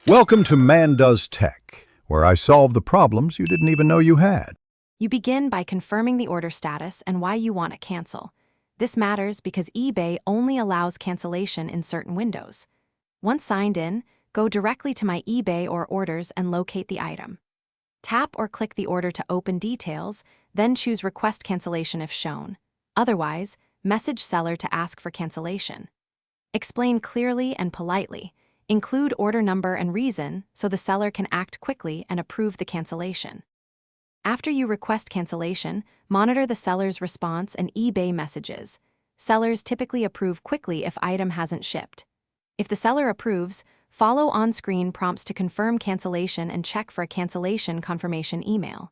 Welcome to Man Does Tech, where I solve the problems you didn't even know you had. You begin by confirming the order status and why you want to cancel. This matters because eBay only allows cancellation in certain windows. Once signed in, go directly to My eBay or Orders and locate the item. Tap or click the order to open details, then choose Request Cancellation if shown. Otherwise, message seller to ask for cancellation. Explain clearly and politely. Include order number and reason so the seller can act quickly and approve the cancellation. After you request cancellation, monitor the seller's response and eBay messages. Sellers typically approve quickly if item hasn't shipped. If the seller approves, follow on-screen prompts to confirm cancellation and check for a cancellation confirmation email.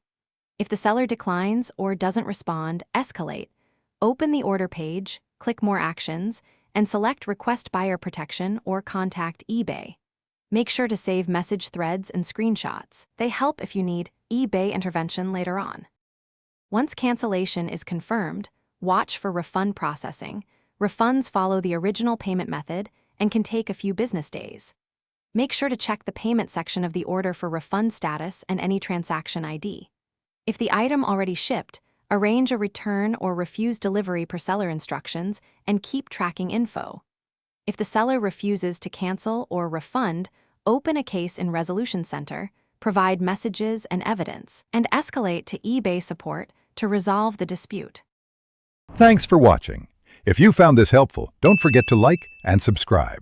If the seller declines or doesn't respond, escalate. Open the order page, click More Actions, and select Request Buyer Protection or Contact eBay. Make sure to save message threads and screenshots. They help if you need eBay intervention later on. Once cancellation is confirmed, watch for refund processing. Refunds follow the original payment method and can take a few business days. Make sure to check the payment section of the order for refund status and any transaction ID. If the item already shipped, arrange a return or refuse delivery per seller instructions and keep tracking info. If the seller refuses to cancel or refund, open a case in Resolution Center, provide messages and evidence, and escalate to eBay support to resolve the dispute. Thanks for watching. If you found this helpful, don't forget to like and subscribe.